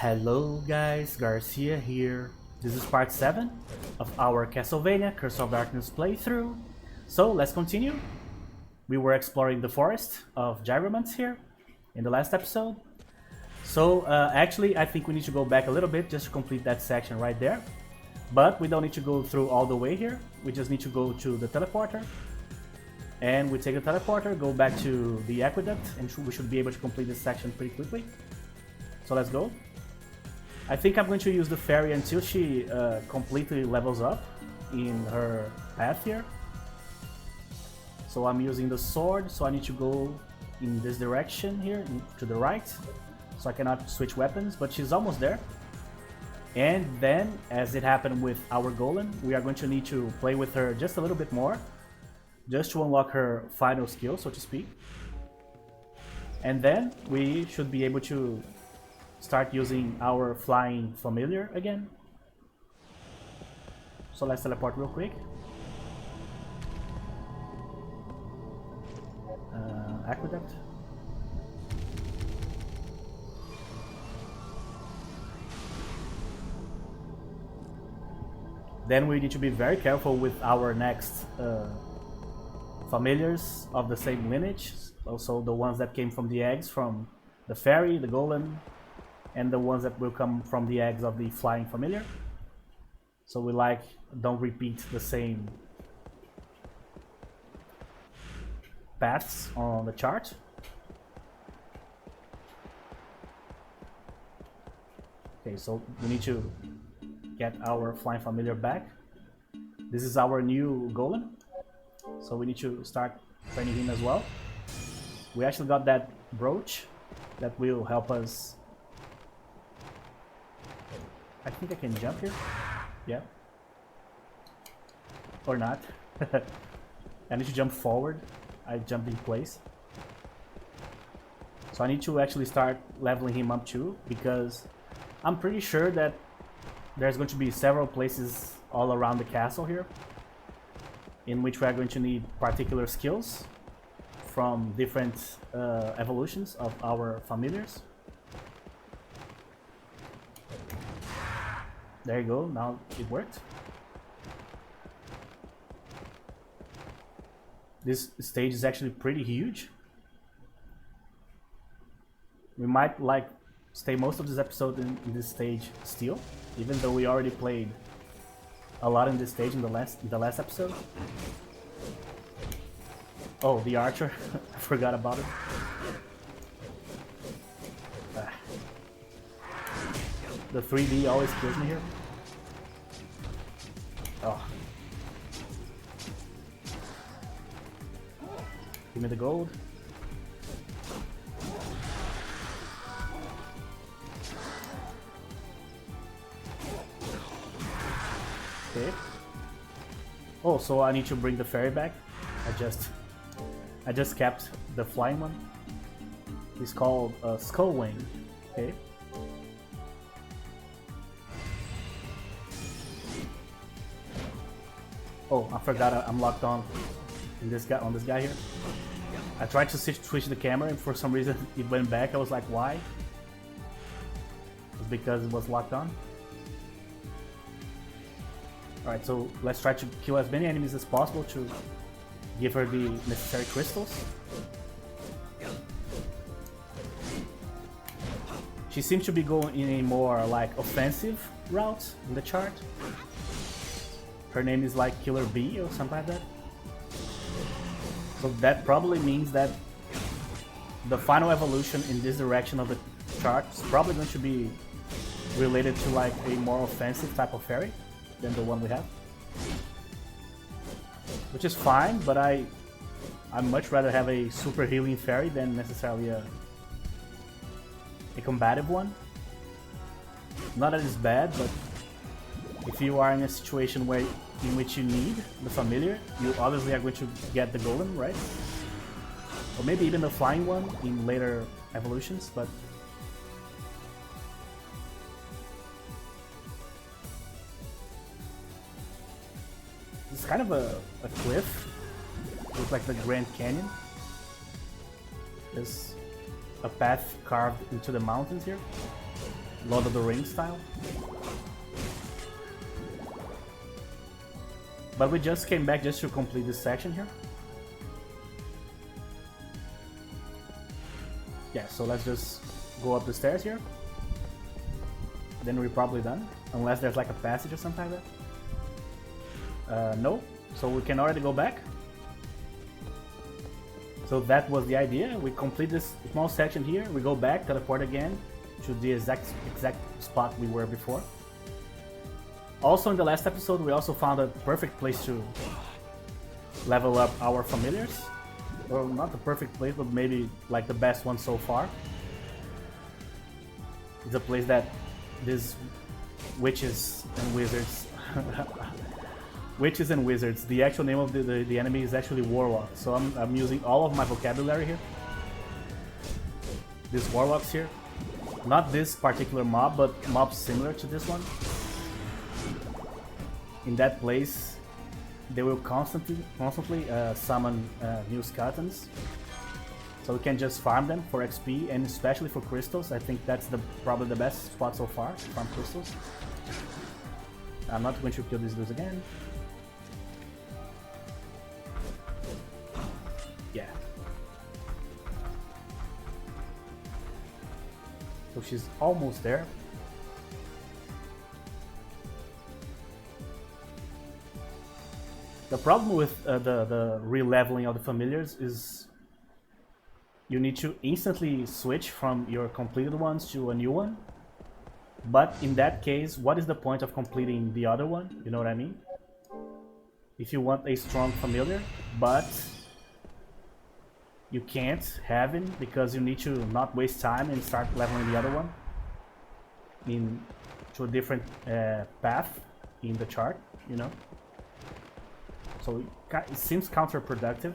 Hello guys, Garcia here. This is part 7 of our Castlevania Curse of Darkness playthrough. So let's continue. We were exploring the forest of Gyromants here in the last episode. So actually I think we need to go back a little bit just to complete that section right there. But we don't need to go through all the way here. We just need to go to the teleporter. And we take the teleporter, go back to the aqueduct, and we should be able to complete this section pretty quickly. So let's go. I think I'm going to use the fairy until she completely levels up in her path here. So I'm using the sword, so I need to go in this direction here, to the right. So I cannot switch weapons, but she's almost there. And then, as it happened with our golem, we are going to need to play with her just a little bit more, just to unlock her final skill, so to speak. And then we should be able to start using our flying familiar again. So let's teleport real quick. Aqueduct. Then we need to be very careful with our next familiars of the same lineage. Also the ones that came from the eggs from the fairy, the golem, and the ones that will come from the eggs of the flying familiar. So we don't repeat the same paths on the chart. Okay, so we need to get our flying familiar back. This is our new golem, so we need to start training him as well. We actually got that brooch that will help us. I think I can jump here. Yeah. Or not. I need to jump forward. I jumped in place. So I need to actually start leveling him up too, because I'm pretty sure that there's going to be several places all around the castle here in which we are going to need particular skills from different evolutions of our familiars. There you go, now it worked. This stage is actually pretty huge. We might stay most of this episode in this stage still, even though we already played a lot in this stage in the last episode. Oh, the archer. I forgot about it. The 3D always kills me here. Oh. Give me the gold. Okay. Oh, so I need to bring the fairy back. I just kept the flying one. He's called Skullwing. Okay. Oh, I forgot I'm locked on this guy here. I tried to switch the camera and for some reason it went back. I was like, why? It's because it was locked on. Alright, so let's try to kill as many enemies as possible to give her the necessary crystals. She seems to be going in a more offensive route in the chart. Her name is Killer Bee or something like that. So that probably means that the final evolution in this direction of the chart is probably going to be related to a more offensive type of fairy than the one we have. Which is fine, but I'd much rather have a super healing fairy than necessarily a combative one. Not that it's bad, but if you are in a situation in which you need the familiar, you obviously are going to get the golem, right? Or maybe even the flying one in later evolutions, but it's kind of a cliff with the Grand Canyon. There's a path carved into the mountains here. Lord of the Rings style. But we just came back just to complete this section here. Yeah, so let's just go up the stairs here. Then we're probably done. Unless there's like a passage or something like that. No, so we can already go back. So that was the idea. We complete this small section here. We go back, teleport again to the exact spot we were before. Also in the last episode we also found a perfect place to level up our familiars. Well, not the perfect place, but maybe like the best one so far. It's a place that these witches and wizards witches and wizards, the actual name of the enemy is actually warlock, so I'm using all of my vocabulary here. These warlocks here, not this particular mob, but mobs similar to this one. In that place they will constantly summon new skeletons, so we can just farm them for XP and especially for crystals. I think that's probably the best spot so far to farm crystals. I'm not going to kill these dudes again. Yeah. So she's almost there. The problem with the re-leveling of the familiars is you need to instantly switch from your completed ones to a new one. But in that case, what is the point of completing the other one? You know what I mean? If you want a strong familiar, but you can't have him because you need to not waste time and start leveling the other one to a different path in the chart, you know? So it seems counterproductive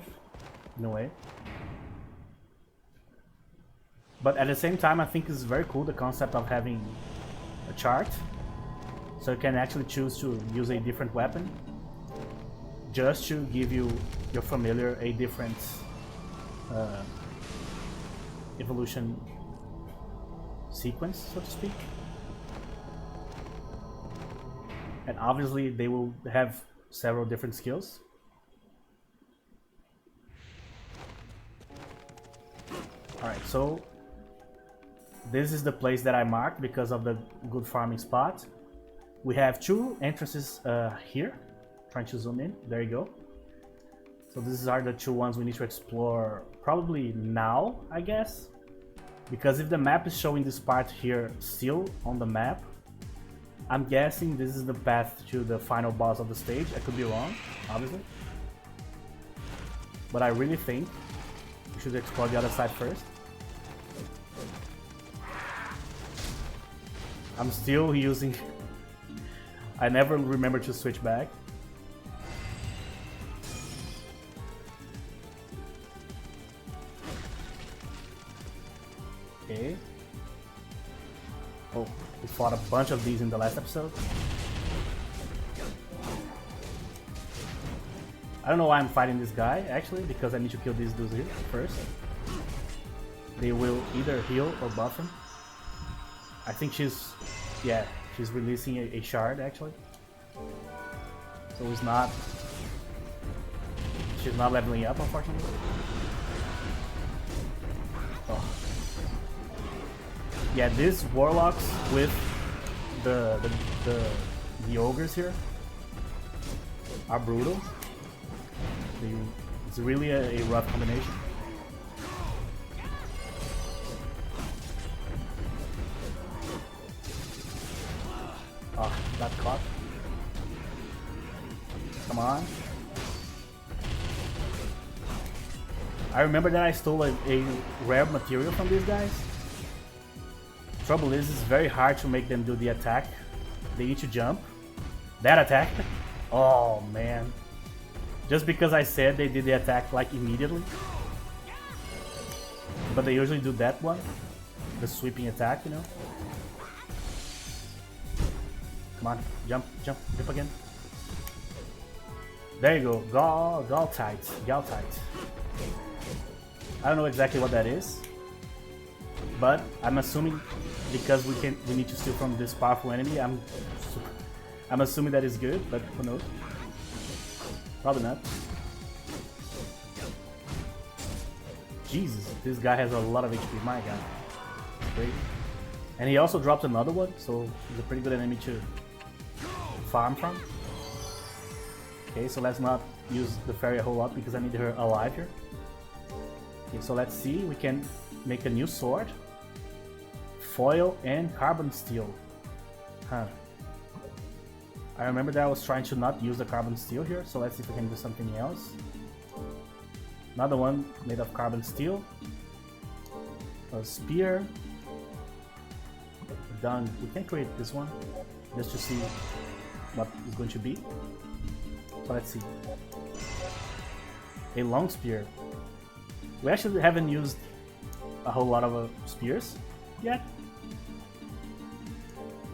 in a way. But at the same time, I think it's very cool, the concept of having a chart. So you can actually choose to use a different weapon just to give you your familiar a different evolution sequence, so to speak. And obviously they will have several different skills. Alright, so this is the place that I marked because of the good farming spot. We have two entrances here. Trying to zoom in. There you go. So these are the two ones we need to explore probably now, I guess. Because if the map is showing this part here still on the map, I'm guessing this is the path to the final boss of the stage. I could be wrong, obviously. But I really think we should explore the other side first. I'm still using... I never remember to switch back. Okay. Oh, we fought a bunch of these in the last episode. I don't know why I'm fighting this guy, actually, because I need to kill these dudes here first. They will either heal or buff him. I think she's... yeah, she's releasing a shard, actually. So it's not... she's not leveling up, unfortunately. Oh. Yeah, these warlocks with the ogres here are brutal. It's really a rough combination. Oh, got caught. Come on. I remember that I stole a rare material from these guys. Trouble is, it's very hard to make them do the attack. They need to jump. That attack? Oh man. Just because I said they did the attack like immediately. But they usually do that one. The sweeping attack, you know. Come on, jump, jump, jump again. There you go, Galtite. I don't know exactly what that is, but I'm assuming because we need to steal from this powerful enemy. I'm assuming that is good, but who knows? Probably not. Jesus, this guy has a lot of HP. My God, great. And he also dropped another one, so he's a pretty good enemy to farm from. Okay, so let's not use the fairy a whole lot because I need her alive here. Okay, so let's see, we can make a new sword. Foil and carbon steel. Huh. I remember that I was trying to not use the carbon steel here, so let's see if we can do something else. Another one made of carbon steel. A spear. Done. We can create this one just to see what it's going to be. So let's see. A long spear. We actually haven't used a whole lot of spears yet.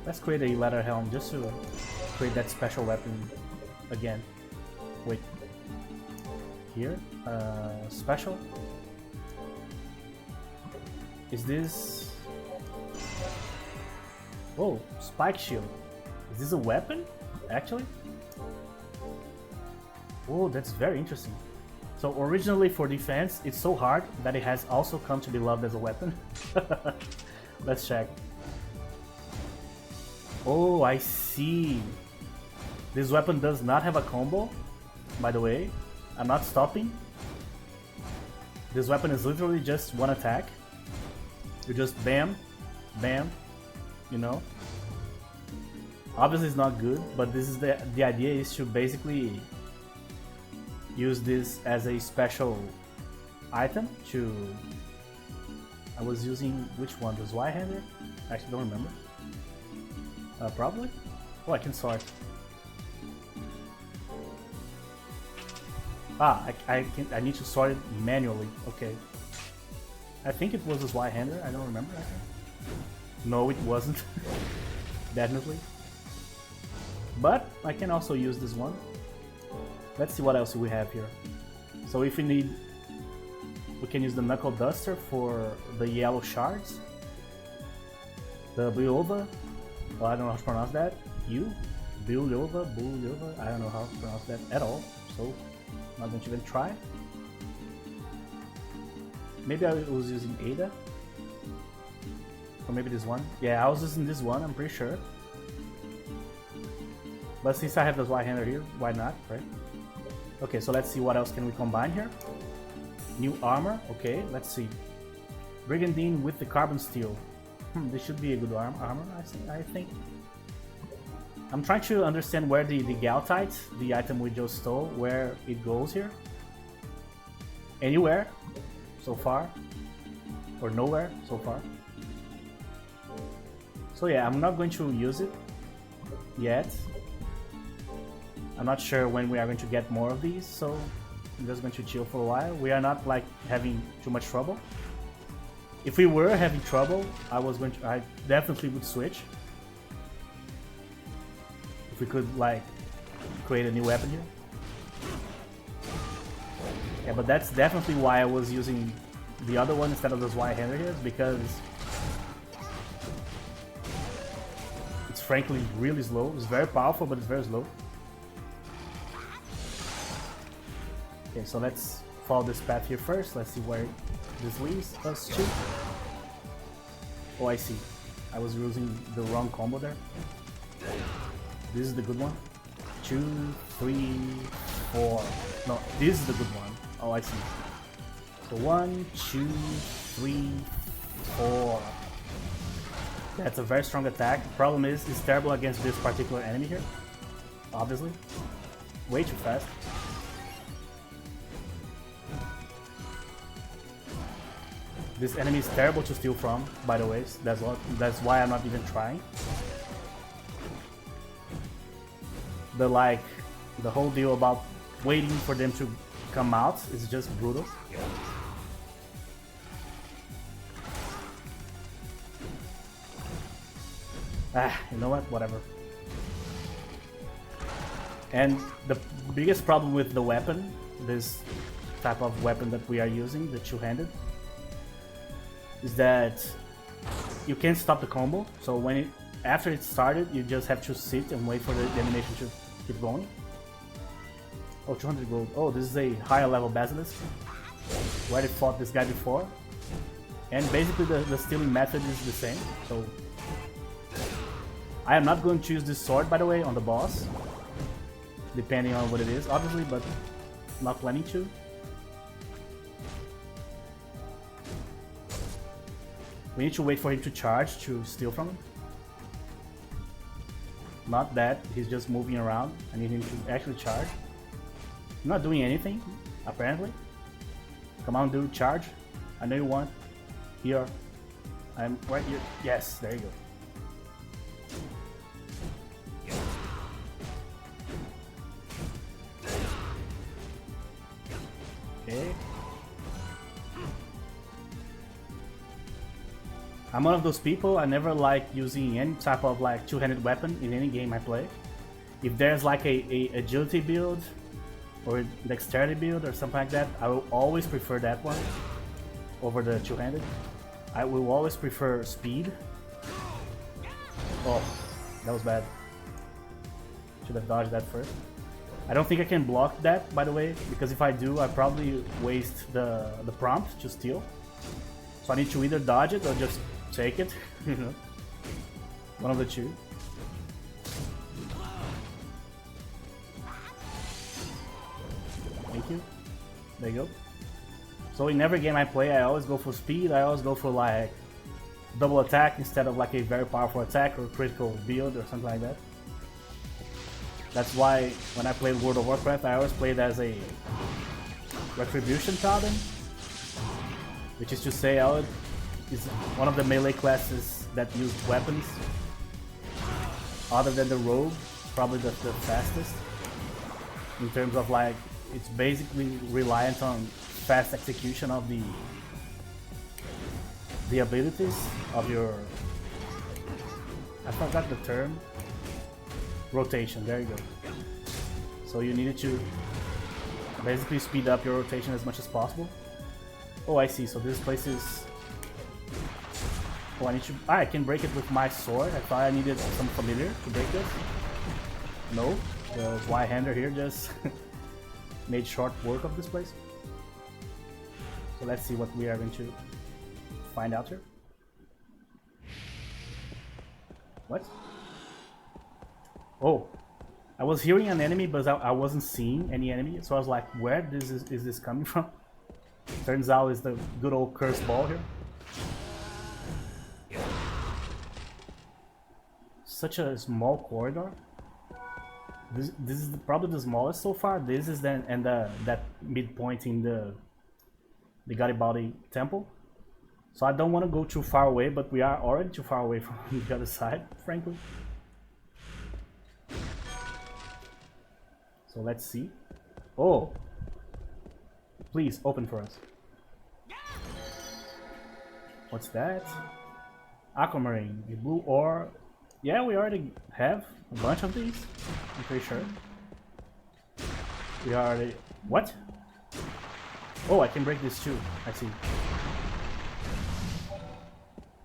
Let's create a leather helm just to create that special weapon again. Wait. Here. Special. Is this... Oh, spike shield. Is this a weapon? Actually? Oh, that's very interesting. So originally for defense, it's so hard that it has also come to be loved as a weapon. Let's check. Oh, I see. This weapon does not have a combo, by the way. I'm not stopping. This weapon is literally just one attack. You just bam, bam, you know. Obviously it's not good, but this is the idea is to basically use this as a special item to... I was using which one? The Y-hander? I actually don't remember. Probably? Oh, I can sort. Ah, I need to sort it manually. Okay. I think it was a Y-hander. I don't remember. No, it wasn't. Definitely. But I can also use this one. Let's see what else we have here. So if we need, we can use the knuckle duster for the yellow shards. The Biova. Well, I don't know how to pronounce that. Biova, I don't know how to pronounce that at all. So I'm not going to even try. Maybe I was using Ada. Or maybe this one. Yeah, I was using this one, I'm pretty sure. But since I have the Y-hander here, why not, right? Okay, so let's see what else can we combine here. New armor, okay, let's see. Brigandine with the carbon steel. This should be a good armor, I think. I'm trying to understand where the Galtite, the item we just stole, where it goes here. Anywhere, so far. Or nowhere, so far. So yeah, I'm not going to use it yet. I'm not sure when we are going to get more of these, so I'm just going to chill for a while. We are not like having too much trouble. If we were having trouble, I definitely would switch. If we could like create a new weapon here. Yeah, but that's definitely why I was using the other one instead of this Y-hander here, because it's frankly really slow. It's very powerful, but it's very slow. Okay, so let's follow this path here first. Let's see where this leads us to. Oh, I see. I was using the wrong combo there. This is the good one. 2, 3, 4. No, this is the good one. Oh, I see. So 1, 2, 3, 4. That's a very strong attack. Problem is, it's terrible against this particular enemy here. Obviously. Way too fast. This enemy is terrible to steal from, by the way. That's why I'm not even trying. The whole deal about waiting for them to come out is just brutal. You know what? Whatever. And the biggest problem with the weapon, this type of weapon that we are using, the two-handed, is that you can't stop the combo. So when it after it started, you just have to sit and wait for the animation to keep going. Oh, 200 gold. Oh, this is a higher level Basilisk. We already fought this guy before. And basically the stealing method is the same. So I am not going to use this sword, by the way, on the boss. Depending on what it is, obviously, but not planning to. We need to wait for him to charge to steal from him. Not that, he's just moving around. I need him to actually charge. I'm not doing anything, apparently. Come on, dude, charge. I know you want. Here. I'm right here. Yes, there you go. Okay. I'm one of those people, I never like using any type of like two-handed weapon in any game I play. If there's like a agility build or dexterity build or something like that, I will always prefer that one over the two-handed. I will always prefer speed. Oh, that was bad. Should have dodged that first. I don't think I can block that, by the way, because if I do, I probably waste the prompt to steal. So I need to either dodge it or just take it, you know, one of the two. Thank you. There you go. So in every game I play, I always go for speed. I always go for like double attack instead of like a very powerful attack or critical build or something like that. That's why when I played World of Warcraft, I always played as a Retribution Paladin, which is to say I is one of the melee classes that used weapons. Other than the rogue, probably the fastest. In terms of like, it's basically reliant on fast execution of the abilities of your, I forgot the term, rotation, there you go. So you needed to basically speed up your rotation as much as possible. Oh, I see, so this place is, oh, I need to, I can break it with my sword. I thought I needed some familiar to break this. No, the Y-hander here just made short work of this place. So let's see what we are going to find out here. What? Oh, I was hearing an enemy, but I wasn't seeing any enemy. So I was like, where is this coming from? Turns out it's the good old curse ball here. Such a small corridor. This is probably the smallest so far. This is then and that midpoint in the Garibaldi temple. So I don't want to go too far away, but we are already too far away from the other side, frankly. So let's see. Oh, please open for us. What's that? Aquamarine, a blue ore. Yeah, we already have a bunch of these. I'm pretty sure. We already. What? Oh, I can break this too. I see.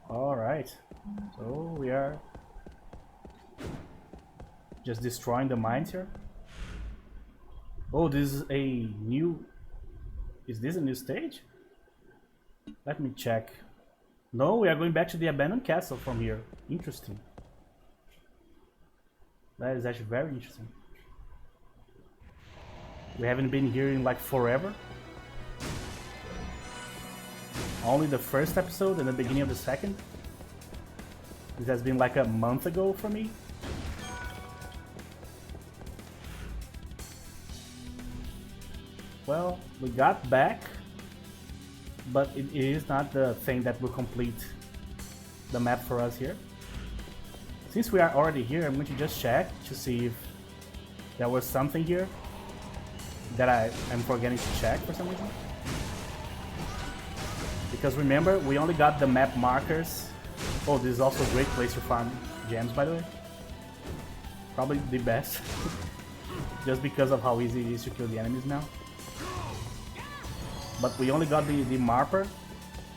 Alright. So we are just destroying the mines here. Oh, this is a new. Is this a new stage? Let me check. No, we are going back to the abandoned castle from here. Interesting. That is actually very interesting. We haven't been here in like forever. Only the first episode and the beginning of the second. This has been like a month ago for me. Well, we got back, but it is not the thing that will complete the map for us here. Since we are already here, I'm going to just check to see if there was something here that I am forgetting to check for some reason. Because remember, we only got the map markers. Oh, this is also a great place to farm gems, by the way. Probably the best. Just because of how easy it is to kill the enemies now. But we only got the marker.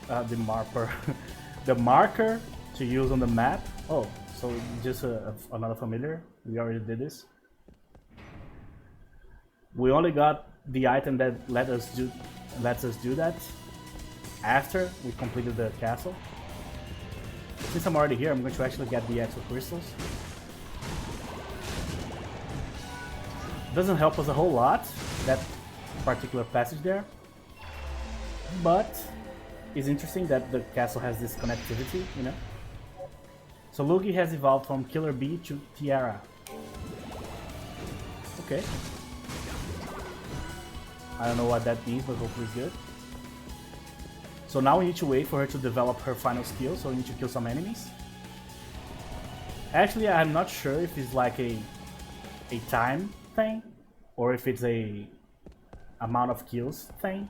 The marker to use on the map. Oh, so just another familiar. We already did this. We only got the item that lets us do that after we completed the castle. Since I'm already here, I'm going to actually get the extra crystals. Doesn't help us a whole lot, that particular passage there, but it's interesting that the castle has this connectivity, you know. So Luigi has evolved from Killer Bee to Tiara. Okay. I don't know what that means, but hopefully it's good. So now we need to wait for her to develop her final skill, so we need to kill some enemies. Actually, I'm not sure if it's like a time thing, or if it's a amount of kills thing.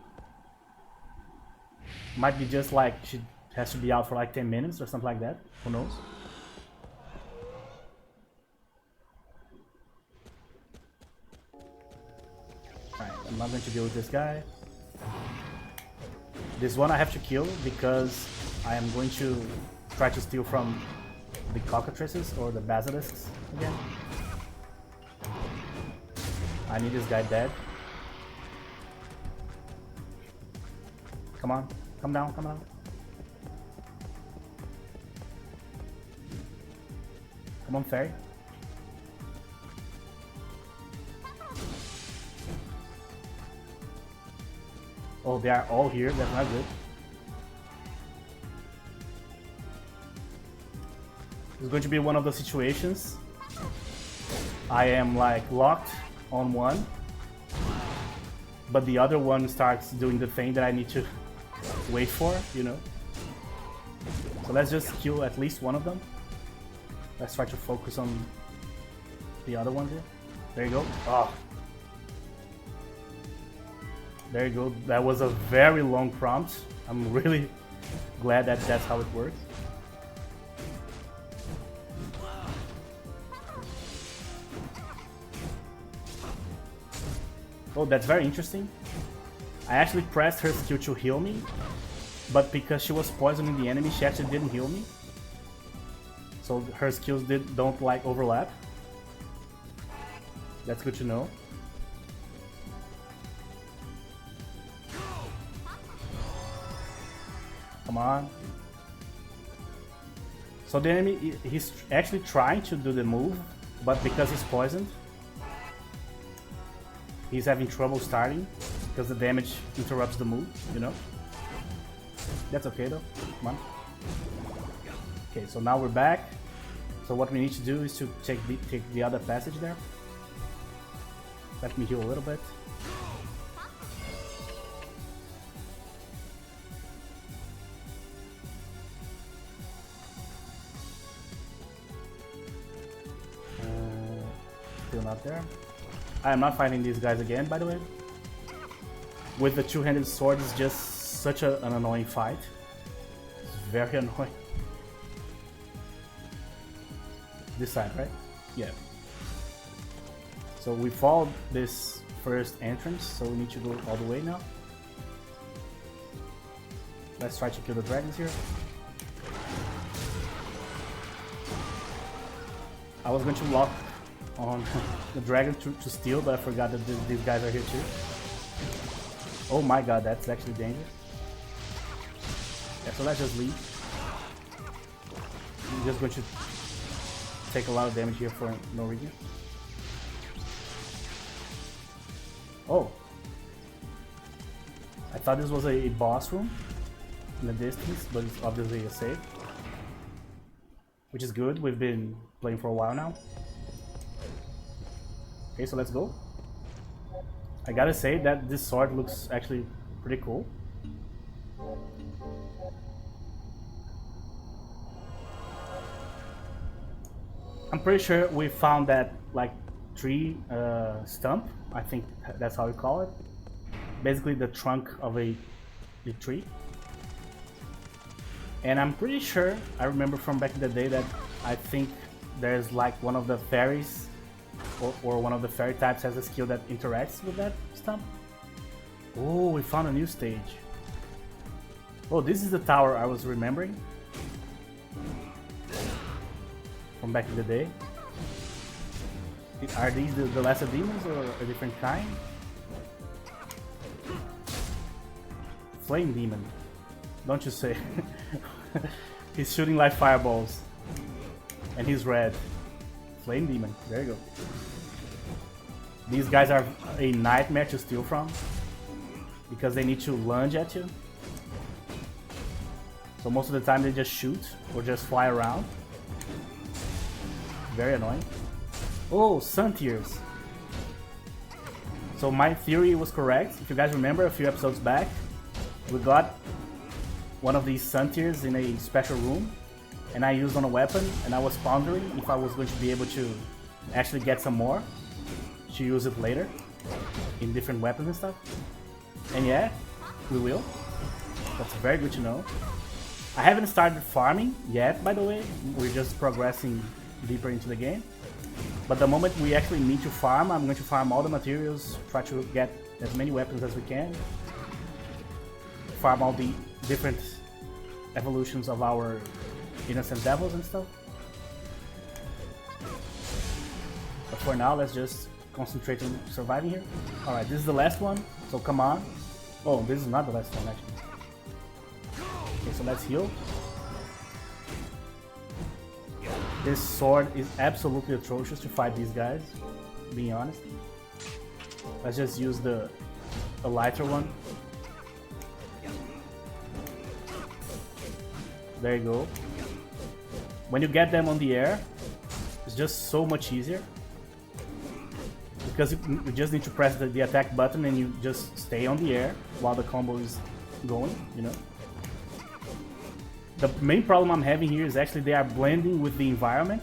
Might be just like she has to be out for like 10 minutes or something like that, who knows. Alright, I'm not going to deal with this guy. This one I have to kill because I am going to try to steal from the cockatrices or the basilisks again. I need this guy dead. Come on, come down, come down. Come on, fairy. Oh, they are all here, that's not good. It's going to be one of those situations. I am like locked on one, but the other one starts doing the thing that I need to wait for, you know. So let's just kill at least one of them. Let's try to focus on the other one here. There you go. Oh. There you go. That was a very long prompt. I'm really glad that that's how it works. Oh, that's very interesting. I actually pressed her skill to heal me, but because she was poisoning the enemy, she actually didn't heal me. So her skills don't like overlap. That's good to know. Come on. So the enemy, he's actually trying to do the move, but because he's poisoned, he's having trouble starting because the damage interrupts the move, you know? That's okay though. Come on. Okay, so now we're back. So what we need to do is to take the other passage there. Let me heal a little bit. Still not there. I am not fighting these guys again, by the way. With the two-handed sword, it's just such an annoying fight. It's very annoying. This side, right? Yeah. So we followed this first entrance, so we need to go all the way now. Let's try to kill the dragons here. I was going to lock on the dragon to steal, but I forgot that these guys are here too. Oh my god, that's actually dangerous. Yeah, so let's just leave. I'm just going to take a lot of damage here for no reason. Oh. I thought this was a boss room in the distance, but it's obviously a save. Which is good, we've been playing for a while now. Okay, so let's go. I gotta say that this sword looks actually pretty cool. I'm pretty sure we found that like tree stump. I think that's how we call it. Basically the trunk of a tree. And I'm pretty sure, I remember from back in the day that I think there's like one of the fairies or one of the fairy types has a skill that interacts with that stump. Oh, we found a new stage. Oh, this is the tower I was remembering. from back in the day. Are these the lesser demons or a different kind? Flame demon, don't you say? He's shooting like fireballs, and he's red. Flame demon, there you go. These guys are a nightmare to steal from because they need to lunge at you. So most of the time they just shoot or just fly around. Very annoying. Oh, sun tears. So my theory was correct. If you guys remember a few episodes back, we got one of these sun tears in a special room, and I used on a weapon, and I was pondering if I was going to be able to actually get some more to use it later in different weapons and stuff. And yeah, we will. That's very good to know. I haven't started farming yet, by the way. We're just progressing deeper into the game. But the moment we actually need to farm, I'm going to farm all the materials, try to get as many weapons as we can, farm all the different evolutions of our innocent devils and stuff. But for now, let's just concentrate on surviving here. Alright, this is the last one, so come on. Oh, this is not the last one actually. Okay, so let's heal. This sword is absolutely atrocious to fight these guys, being honest. Let's just use a lighter one. There you go. When you get them on the air, it's just so much easier. Because you just need to press the attack button and you just stay on the air while the combo is going, you know. The main problem I'm having here is actually they are blending with the environment,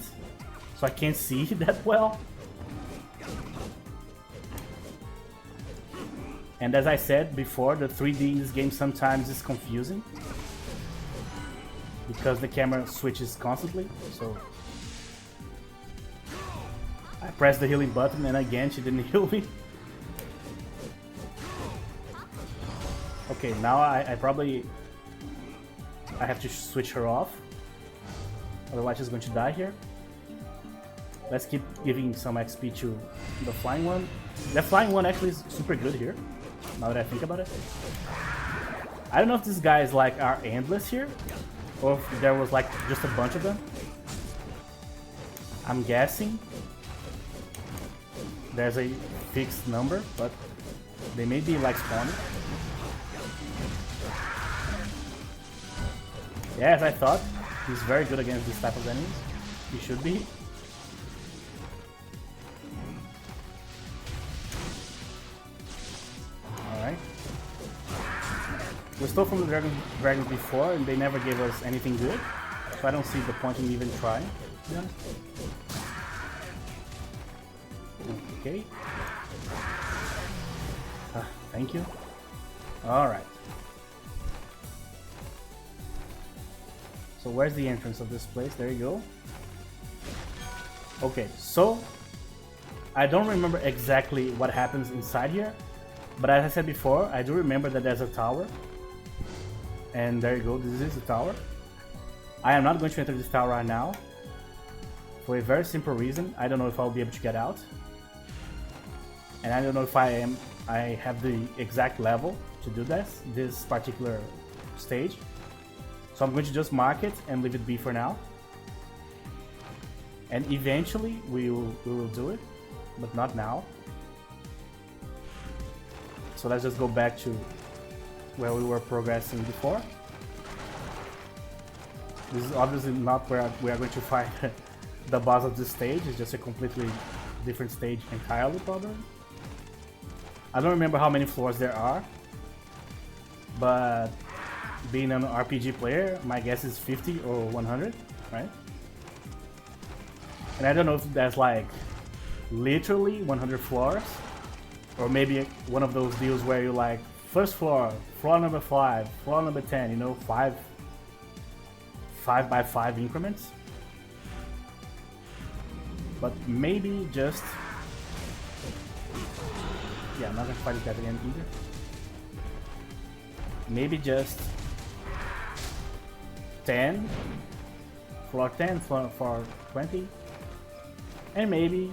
so I can't see that well. And as I said before, the 3D in this game sometimes is confusing because the camera switches constantly, so I pressed the healing button and again she didn't heal me. Okay, now I probably have to switch her off, otherwise she's going to die here. Let's keep giving some XP to the flying one. The flying one actually is super good here, now that I think about it. I don't know if these guys like are endless here, or if there was like just a bunch of them. I'm guessing there's a fixed number, but they may be like spawning. Yeah, as I thought, he's very good against this type of enemies. He should be. Alright. We stole from the dragons before and they never gave us anything good, so I don't see the point in even trying, to be honest. Okay. Thank you. Alright. So where's the entrance of this place? There you go. Okay, so I don't remember exactly what happens inside here, but as I said before, I do remember that there's a tower. And there you go, this is the tower. I am not going to enter this tower right now for a very simple reason. I don't know if I'll be able to get out. And I don't know if I have the exact level to do this particular stage. So I'm going to just mark it and leave it be for now. And eventually we will do it, but not now. So let's just go back to where we were progressing before. This is obviously not where we are going to fight the boss of this stage. It's just a completely different stage entirely, probably. I don't remember how many floors there are, but being an RPG player, my guess is 50 or 100, right? And I don't know if that's like literally 100 floors, or maybe one of those deals where you like first floor, floor number 5, floor number 10, you know, 5 by 5 increments. But maybe just, yeah, I'm not gonna fight that again either. Maybe just 10 floor 10, floor 20, and maybe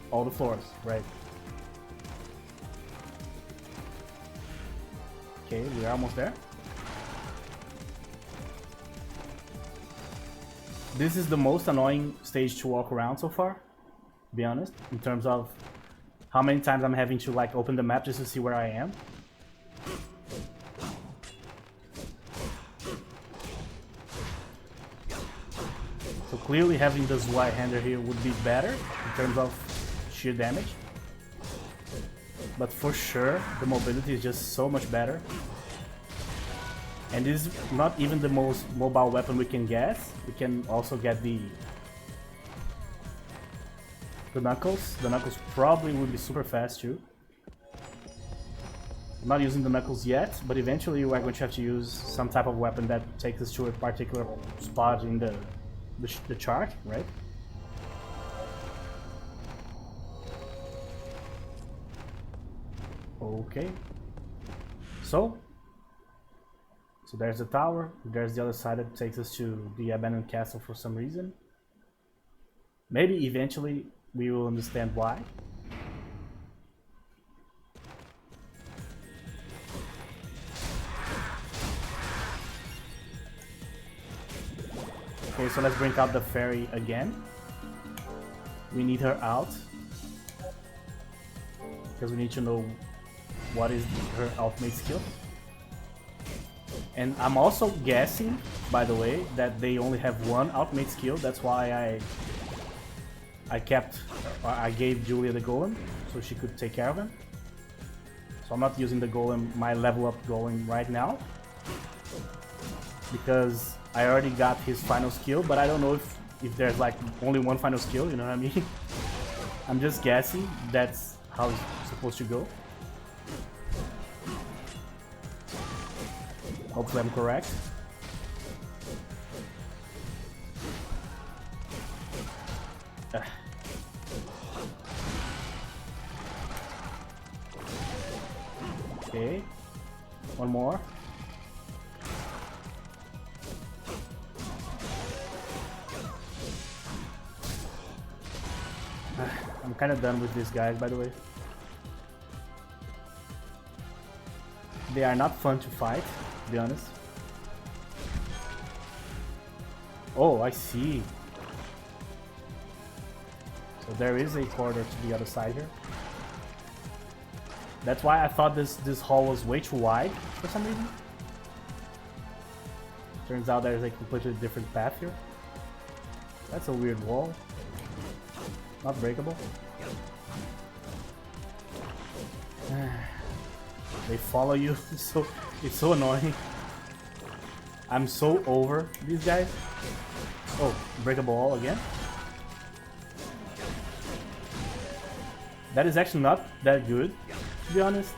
all the floors, right? Okay, we're almost there. This is the most annoying stage to walk around so far, to be honest, in terms of how many times I'm having to like open the map just to see where I am. So clearly having the Zweihander here would be better in terms of sheer damage. But for sure, the mobility is just so much better. And this is not even the most mobile weapon we can get. We can also get the Knuckles. The Knuckles probably would be super fast too. I'm not using the Knuckles yet, but eventually we're going to have to use some type of weapon that takes us to a particular spot in the chart, right? Okay. So there's the tower, there's the other side that takes us to the abandoned castle for some reason. Maybe eventually we will understand why. Okay, so let's bring out the fairy again. We need her out, because we need to know what is her ultimate skill. And I'm also guessing, by the way, that they only have one ultimate skill. That's why I gave Julia the golem, so she could take care of him. So I'm not using the golem, my level up golem right now, because I already got his final skill, but I don't know if there's like only one final skill, you know what I mean? I'm just guessing that's how it's supposed to go. Hopefully I'm correct. Okay, one more. I'm kind of done with these guys, by the way. They are not fun to fight, to be honest. Oh, I see. So there is a corridor to the other side here. That's why I thought this hall was way too wide for some reason. Turns out there's a completely different path here. That's a weird wall. Not breakable. They follow you, so it's so annoying. I'm so over these guys. Oh, breakable wall again. That is actually not that good, to be honest.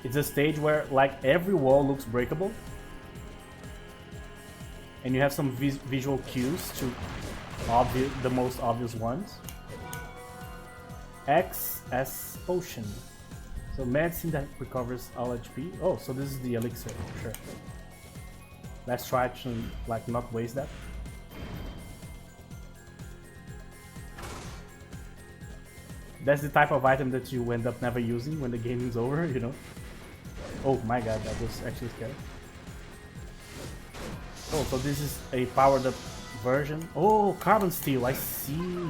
It's a stage where like every wall looks breakable, and you have some visual cues to the most obvious ones. XS potion. So medicine that recovers all HP. Oh, so this is the elixir, sure. Let's try to like not waste that. That's the type of item that you end up never using when the game is over, you know? Oh my god, that was actually scary. Oh, so this is a powered up version. Oh, carbon steel, I see.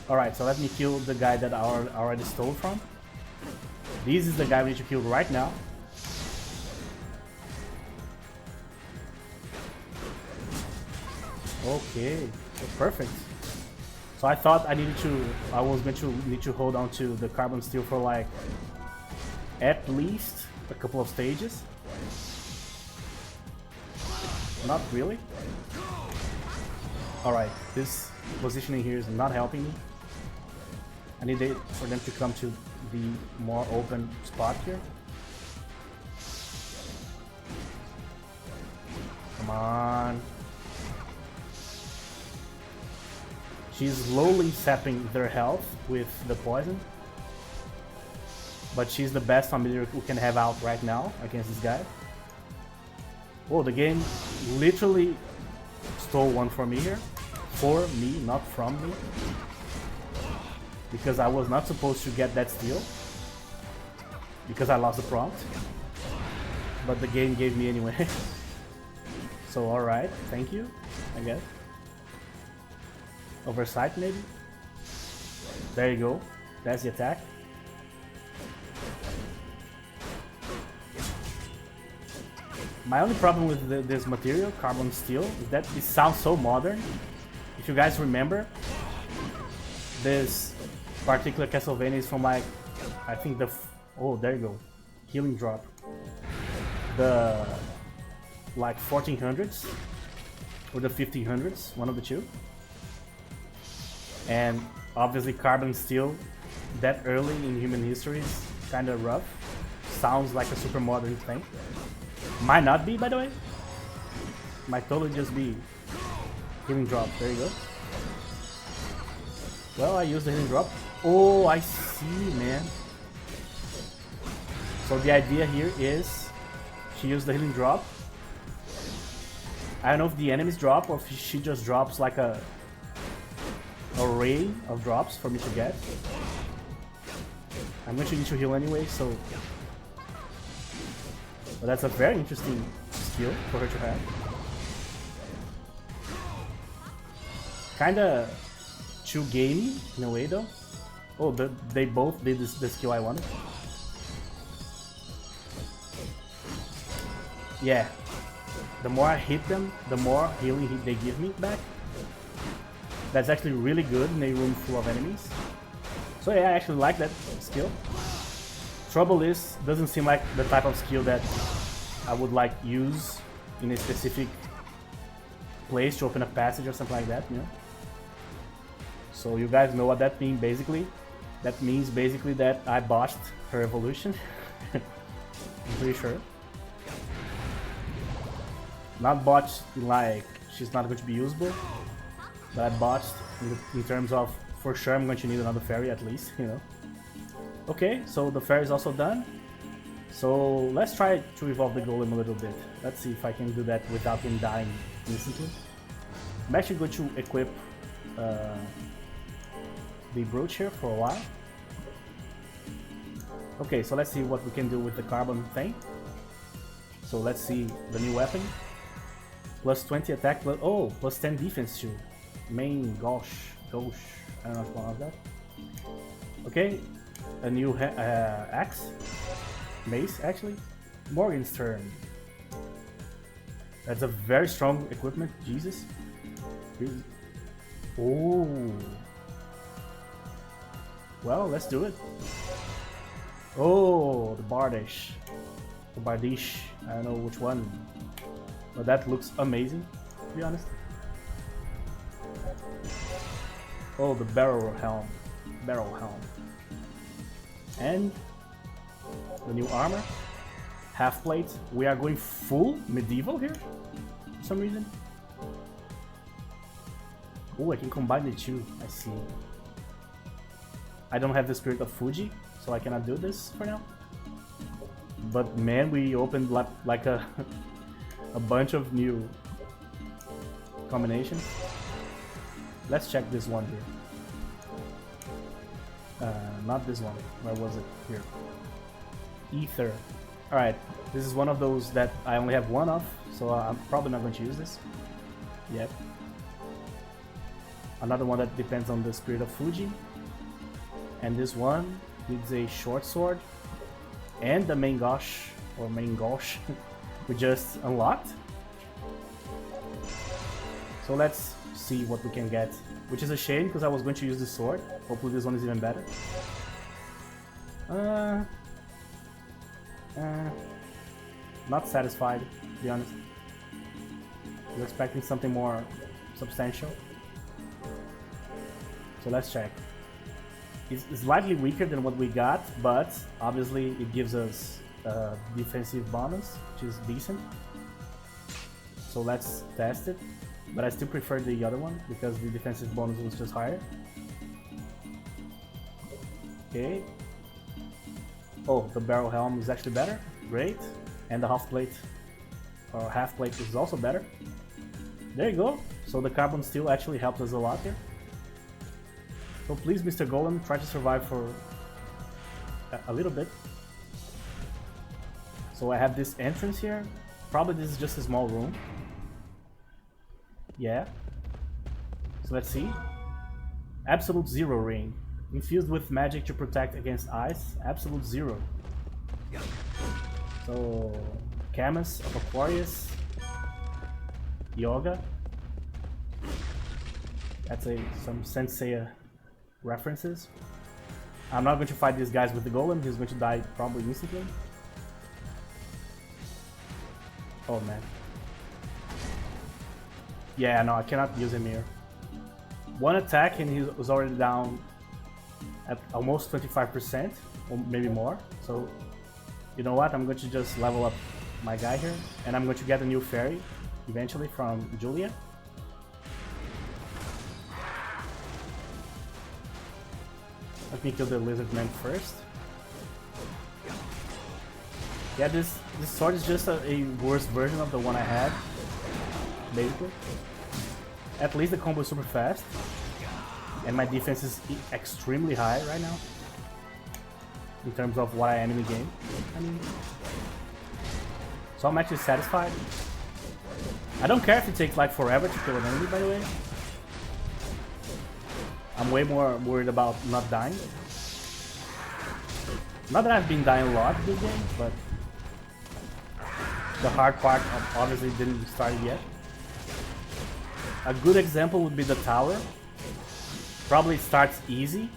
Alright, so let me kill the guy that I already stole from. This is the guy we need to kill right now. Okay, so perfect. So I thought I was going to need to hold on to the carbon steel for like at least a couple of stages. Not really. Alright, this positioning here is not helping me. I need for them to come to the more open spot here. Come on. She's slowly sapping their health with the poison. But she's the best familiar we can have out right now against this guy. Oh, the game literally stole one from me here. For me, not from me. Because I was not supposed to get that steal. Because I lost the prompt. But the game gave me anyway. So alright, thank you, I guess. Oversight maybe? There you go. That's the attack. My only problem with this material, carbon steel, is that it sounds so modern. If you guys remember, this particular Castlevania is from like, I think oh, there you go, healing drop. The like 1400s or the 1500s, one of the two. And obviously carbon steel that early in human history is kind of rough. Sounds like a super modern thing. Might not be, by the way. Might totally just be healing drop. There you go. Well, I used the healing drop. Oh, I see, man. So the idea here is she used the healing drop. I don't know if the enemies drop or if she just drops like a array of drops for me to get. I'm going to need to heal anyway, so... But that's a very interesting skill for her to have. Kinda too gamey in a way though. Oh, they both did the skill I wanted. Yeah. The more I hit them, the more healing they give me back. That's actually really good in a room full of enemies. So yeah, I actually like that skill. Trouble is, doesn't seem like the type of skill that I would like use in a specific place to open a passage or something like that, you know? So you guys know what that means basically. That means basically that I botched her evolution. I'm pretty sure. Not botched like she's not going to be usable, but I botched in terms of for sure I'm going to need another fairy at least, you know. Okay, so the fairy is also done. So let's try to evolve the golem a little bit. Let's see if I can do that without him dying instantly. I'm actually going to equip the brooch here for a while. Okay, so let's see what we can do with the carbon thing. So let's see the new weapon. Plus 20 attack, plus 10 defense too. Main gosh, I don't know if I pronounce that. Okay, a new axe. Mace, actually. Morgan's turn. That's a very strong equipment, Jesus. Oh. Well, let's do it. Oh, the Bardish. The Bardish. I don't know which one. But that looks amazing, to be honest. Oh, the barrel helm. Barrel helm. And the new armor. Half plate. We are going full medieval here for some reason. Oh, I can combine the two. I see. I don't have the Spirit of Fuji, so I cannot do this for now. But man, we opened like a bunch of new combinations. Let's check this one here. Not this one. Where was it? Here. Ether. Alright, this is one of those that I only have one of, so I'm probably not going to use this yet. Another one that depends on the Spirit of Fuji. And this one needs a short sword. And the main gosh, or main gosh, we just unlocked. So let's see what we can get. Which is a shame, because I was going to use the sword. Hopefully this one is even better. Not satisfied, to be honest. I was expecting something more substantial. So let's check. It's slightly weaker than what we got, but obviously it gives us a defensive bonus, which is decent. So let's test it. But I still prefer the other one, because the defensive bonus was just higher. Okay. Oh, the barrel helm is actually better. Great. And the half plate, or half plate, is also better. There you go. So the carbon steel actually helps us a lot here. So please, Mr. Golem, try to survive for a little bit. So I have this entrance here. Probably this is just a small room. Yeah. So let's see. Absolute Zero ring. Infused with magic to protect against ice. Absolute Zero. So Camus of Aquarius. Yoga. That's some Senseiya references. I'm not going to fight these guys with the golem. He's going to die probably instantly. Oh man. Yeah, no, I cannot use him here. One attack and he was already down at almost 25%, or maybe more. So, you know what? I'm going to just level up my guy here, and I'm going to get a new fairy eventually from Julia. Let me kill the lizard man first. Yeah, this sword is just a worse version of the one I had, basically. At least the combo is super fast, and my defense is extremely high right now in terms of what I am in the game. I mean, so I'm actually satisfied. I don't care if it takes like forever to kill an enemy, by the way. I'm way more worried about not dying. Not that I've been dying a lot this game, but the hard part obviously didn't start yet. A good example would be the tower. Probably starts easy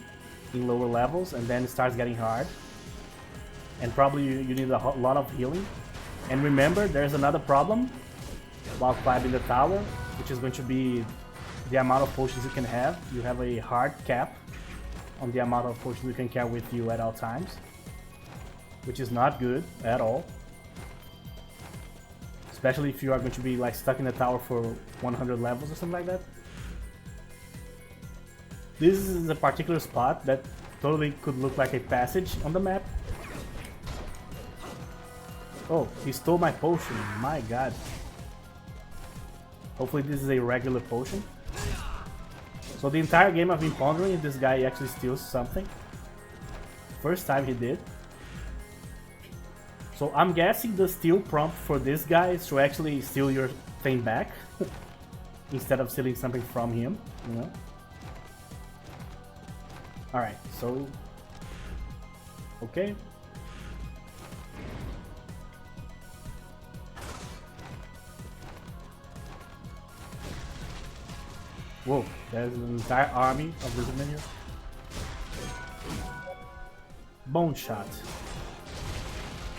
in lower levels and then it starts getting hard. And probably you need a lot of healing. And remember, there's another problem while climbing the tower, which is going to be the amount of potions you can have. You have a hard cap on the amount of potions you can carry with you at all times, which is not good at all. Especially if you are going to be like stuck in the tower for 100 levels or something like that. This is a particular spot that totally could look like a passage on the map. Oh, he stole my potion, my god. Hopefully this is a regular potion. So the entire game I've been pondering if this guy actually steals something. First time he did. So I'm guessing the steal prompt for this guy is to actually steal your thing back instead of stealing something from him, you know? Alright, so... okay. Whoa, there's an entire army of lizardmen here. Bone shot.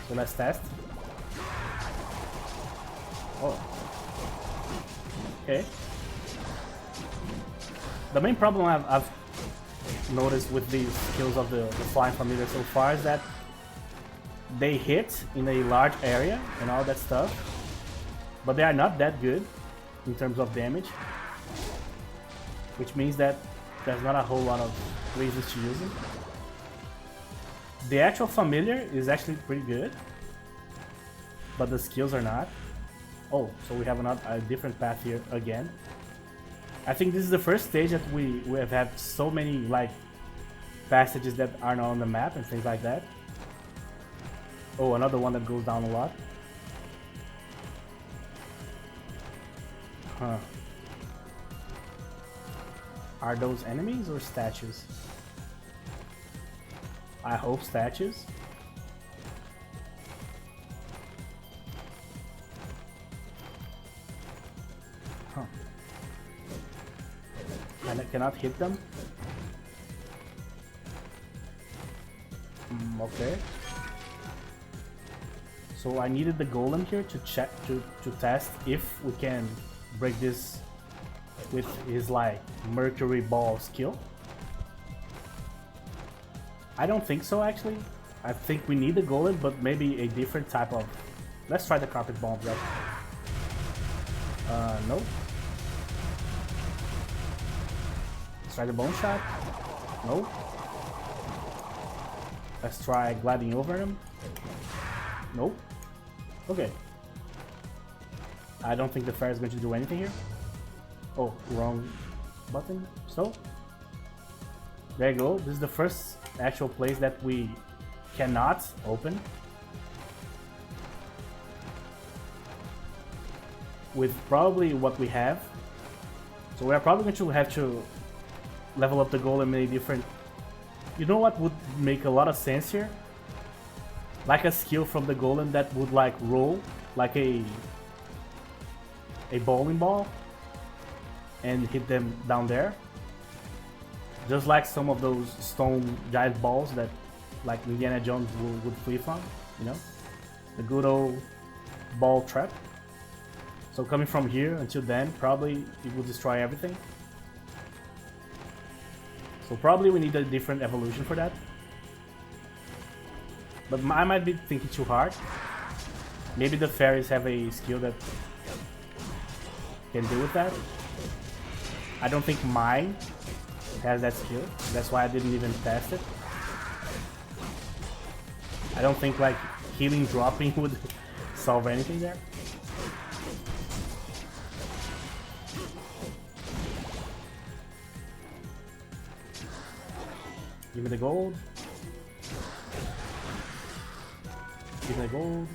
So let's test. Oh. Okay. The main problem I've noticed with these skills of the flying familiar so far is that they hit in a large area and all that stuff, but they are not that good in terms of damage, which means that there's not a whole lot of reasons to use them. The actual familiar is actually pretty good, but the skills are not. Oh, so we have a different path here again. I think this is the first stage that we have had so many like passages that are not on the map and things like that. Oh, another one that goes down a lot. Huh. Are those enemies or statues? I hope statues. Huh. And I cannot hit them? Okay. So I needed the golem here to check to test if we can break this with his like mercury ball skill. I don't think so actually. I think we need the golem, but maybe a different type of... Let's try the carpet bomb, right? No. Let's try the bone shot. No. Let's try gliding over him. Nope. Okay. I don't think the fire is going to do anything here. Oh, wrong button. So, there you go. This is the first actual place that we cannot open with probably what we have. So we are probably going to have to level up the golem in a different... You know what would make a lot of sense here? Like a skill from the golem that would like roll like a bowling ball and hit them down there. Just like some of those stone giant balls that like Indiana Jones would flee from, you know? The good old ball trap. So coming from here until then, probably it will destroy everything. So probably we need a different evolution for that. But I might be thinking too hard. Maybe the fairies have a skill that can deal with that. I don't think mine has that skill. That's why I didn't even test it. I don't think like healing dropping would solve anything there. Give me the gold. Give me the gold.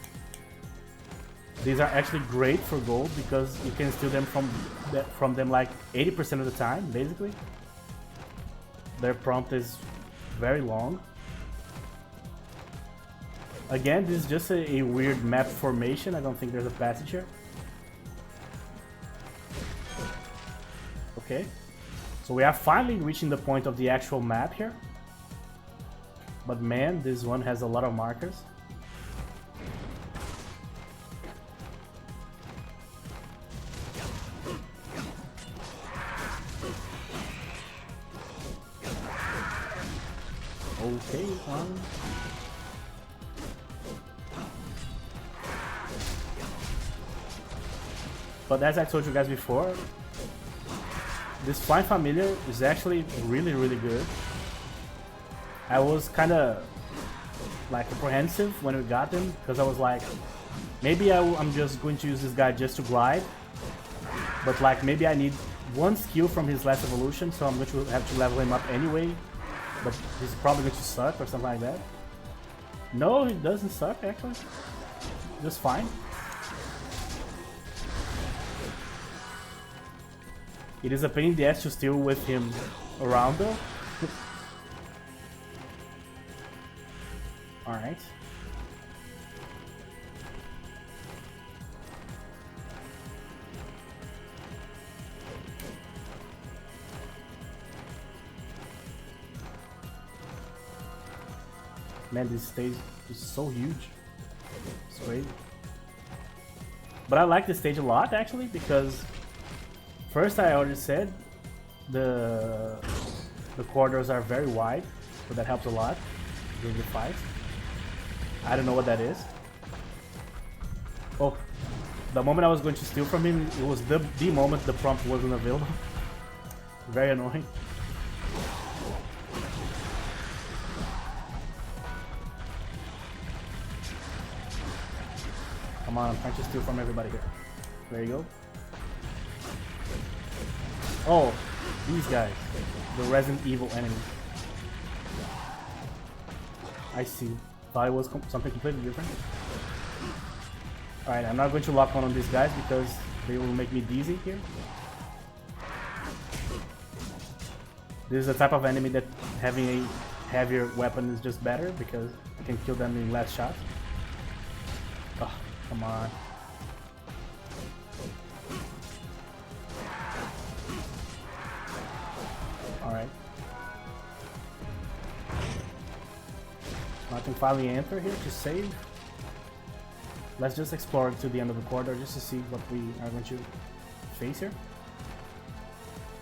These are actually great for gold because you can steal them from them like 80% of the time, basically. Their prompt is very long. Again, this is just a weird map formation. I don't think there's a passage here. Okay. So we are finally reaching the point of the actual map here. But man, this one has a lot of markers. Okay, but as I told you guys before, this Flying Familiar is actually really, really good. I was kind of like apprehensive when we got them because I was like, maybe I'm just going to use this guy just to glide, but like maybe I need one skill from his last evolution, so I'm going to have to level him up anyway. But he's probably going to suck or something like that. No, he doesn't suck actually. Just fine. It is a pain in the ass to steal with him around though. Alright. Man, this stage is so huge. It's crazy. But I like this stage a lot actually because first I already said the corridors are very wide, so that helps a lot during the fight. I don't know what that is. Oh, the moment I was going to steal from him, it was the moment the prompt wasn't available. Very annoying. Come on, I'm trying to steal from everybody here. There you go. Oh, these guys. The Resident Evil enemies. I see. Thought it was something completely different. Alright, I'm not going to lock on these guys because they will make me dizzy here. This is the type of enemy that having a heavier weapon is just better because I can kill them in less shots. Oh, come on. Alright. I can finally enter here to save. Let's just explore to the end of the corridor just to see what we are going to face here.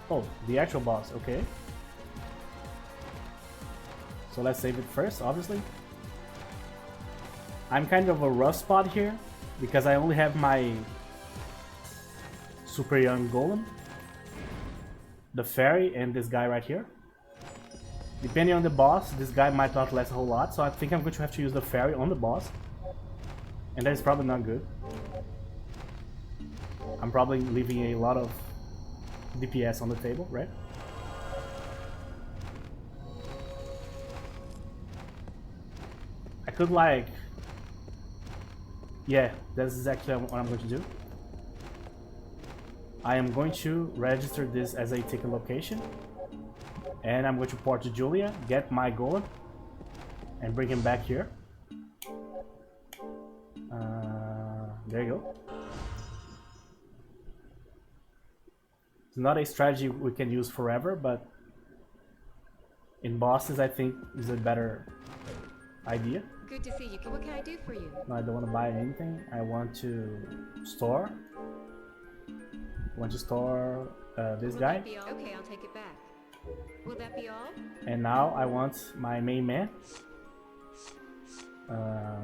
Oh, the actual boss, okay. So let's save it first, obviously. I'm kind of a rough spot here because I only have my super young golem, the fairy, and this guy right here. Depending on the boss, this guy might not last a whole lot, so I think I'm going to have to use the fairy on the boss. And that is probably not good. I'm probably leaving a lot of DPS on the table, right? I could like... Yeah, that's exactly what I'm going to do. I am going to register this as a ticket location. And I'm going to port to Julia, get my golem, and bring him back here. There you go. It's not a strategy we can use forever, but in bosses I think is a better idea. Good to see you. What can I do for you? No, I don't want to buy anything. I want to store. I want to store this guy. Okay, I'll take it back. Will that be all? And now I want my main man.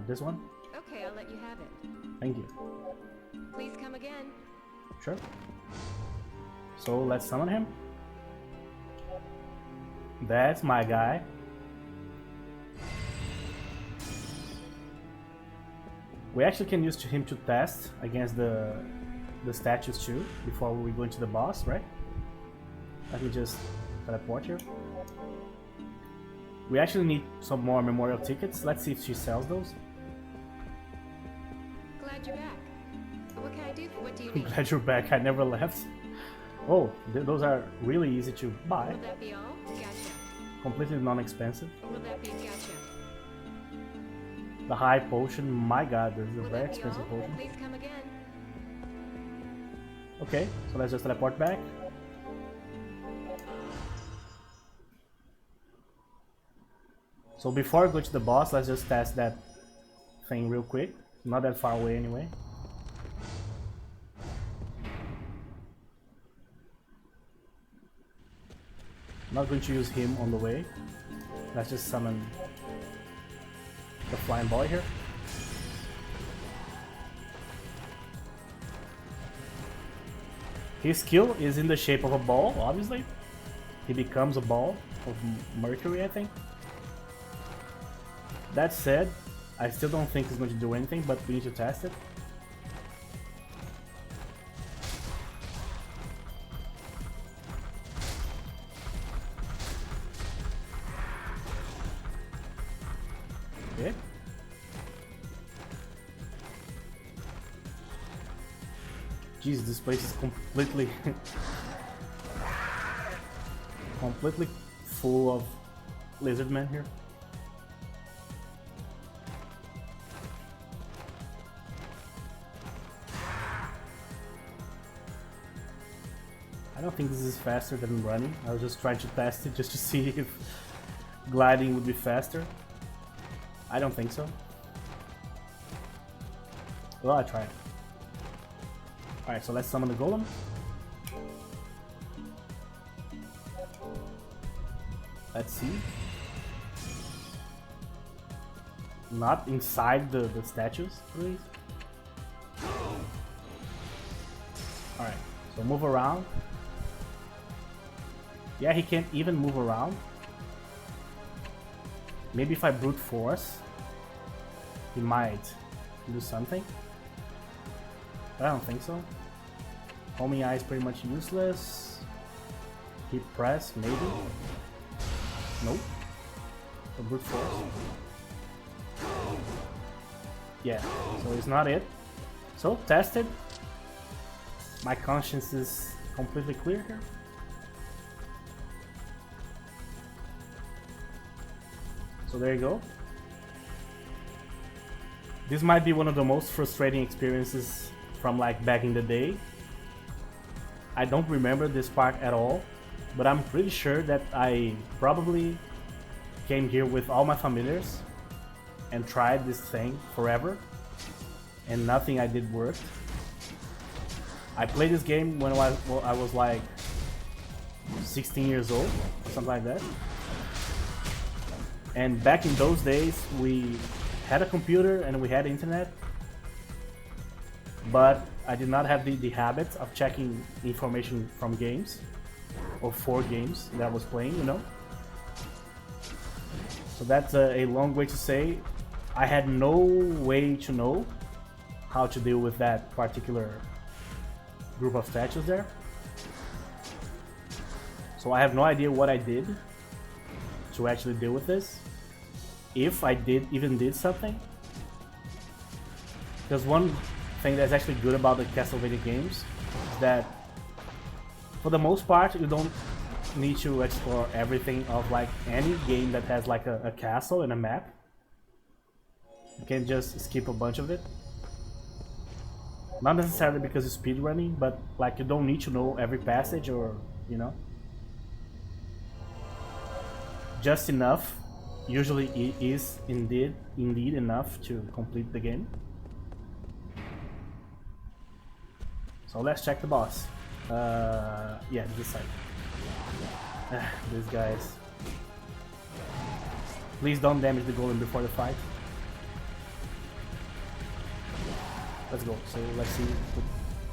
This one. Okay, I'll let you have it. Thank you. Please come again. Sure. So let's summon him. That's my guy. We actually can use him to test against the statues too before we go into the boss, right? Let me just teleport here. We actually need some more memorial tickets. Let's see if she sells those. Glad you're back. What can I do? What do you need? Glad you're back. I never left. Oh, those are really easy to buy. Will that be all? Gotcha. Completely non-expensive. Will that be gotcha? The high potion, my god, this is a Will very that be expensive all? potion. Please come again. Okay, so let's just teleport back. So before I go to the boss, let's just test that thing real quick. Not that far away anyway. Not going to use him on the way. Let's just summon the flying boy here. His skill is in the shape of a ball, obviously. He becomes a ball of mercury, I think. That said, I still don't think he's going to do anything, but we need to test it. Okay. Jeez, this place is completely completely full of lizard men here. I don't think this is faster than running. I was just trying to test it just to see if gliding would be faster. I don't think so. Well, I tried. Alright, so let's summon the golem. Let's see. Not inside the statues, please. Alright, so move around. Yeah, he can't even move around. Maybe if I brute force, he might do something. I don't think so. Homing eye is pretty much useless. Hit press, maybe. Nope. So brute force. Yeah, so it's not it. So, tested. My conscience is completely clear here. So there you go. This might be one of the most frustrating experiences from like back in the day. I don't remember this part at all, but I'm pretty sure that I probably came here with all my familiars and tried this thing forever, and nothing I did worked. I played this game when I was like 16 years old, or something like that. And back in those days, we had a computer and we had internet, but I did not have the habit of checking information from games, or for games that I was playing, you know? So that's a long way to say I had no way to know how to deal with that particular group of statues there. So I have no idea what I did to actually deal with this. If I even did something. Because one thing that's actually good about the Castlevania games is that for the most part you don't need to explore everything of like any game that has like a castle and a map. You can just skip a bunch of it. Not necessarily because you're speedrunning, but like you don't need to know every passage or, you know. Just enough. Usually it is indeed enough to complete the game. So let's check the boss. Yeah, this side. These guys. Please don't damage the golem before the fight. Let's go. So let's see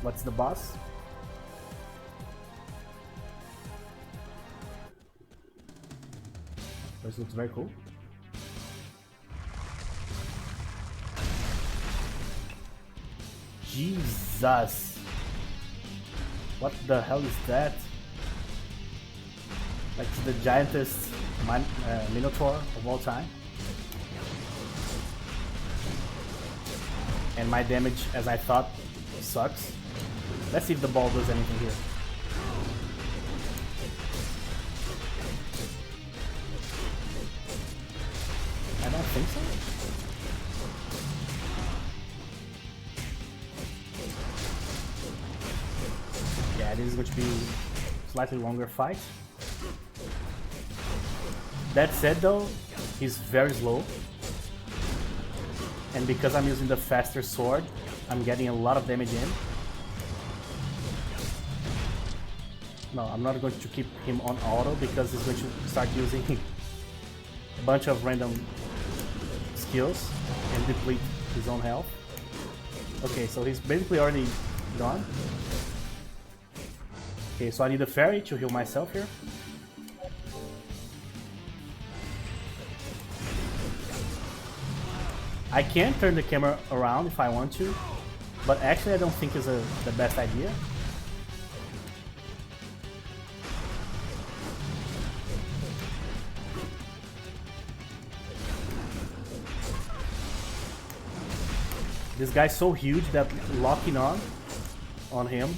what's the boss. This looks very cool. Jesus! What the hell is that? Like the giantest minotaur of all time. And my damage, as I thought, sucks. Let's see if the ball does anything here. I don't think so. Yeah, this is going to be a slightly longer fight. That said though, he's very slow. And because I'm using the faster sword, I'm getting a lot of damage in. No, I'm not going to keep him on auto because he's going to start using a bunch of random skills and deplete his own health. Okay, so he's basically already gone. Okay, so I need a fairy to heal myself here. I can turn the camera around if I want to, but actually I don't think it's the best idea. This guy's so huge that locking on him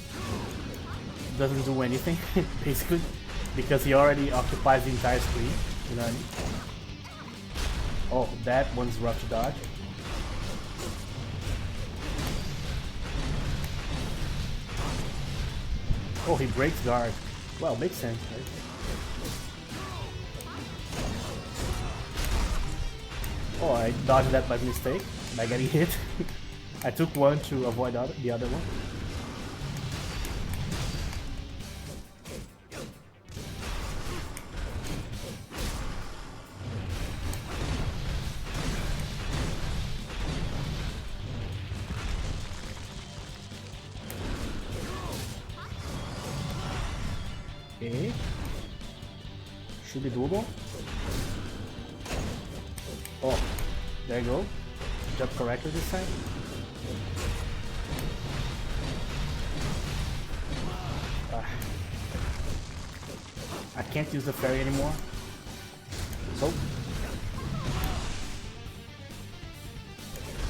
doesn't do anything, basically, because he already occupies the entire screen, you know what I mean? Oh, that one's rough to dodge. Oh, he breaks guard. Well, makes sense, right? Oh, I dodged that by mistake, by getting hit. I took one to avoid the other one. Okay. Should be doable. Oh, there you go. Jump correctly this time. I can't use the fairy anymore. So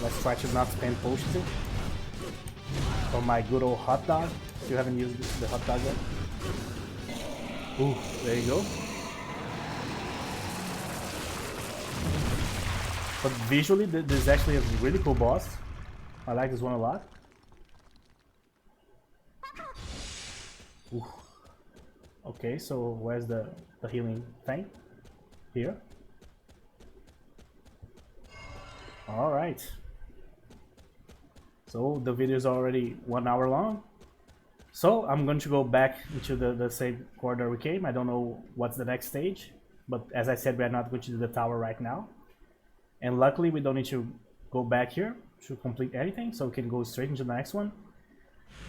let's try to not spend potions for my good old hot dog. You haven't used the hot dog yet. Ooh, there you go. But visually, this is actually a really cool boss. I like this one a lot. Ooh. Okay, so where's the healing thing? Here. Alright. So the video is already 1 hour long. So I'm going to go back into the same corridor we came. I don't know what's the next stage, but as I said, we're not going to do the tower right now. And luckily we don't need to go back here to complete anything, so we can go straight into the next one.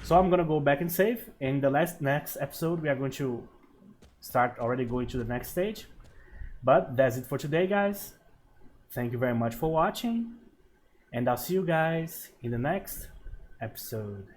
So I'm gonna go back and save. In the next episode we are going to start already going to the next stage. But that's it for today, guys. Thank you very much for watching, and I'll see you guys in the next episode.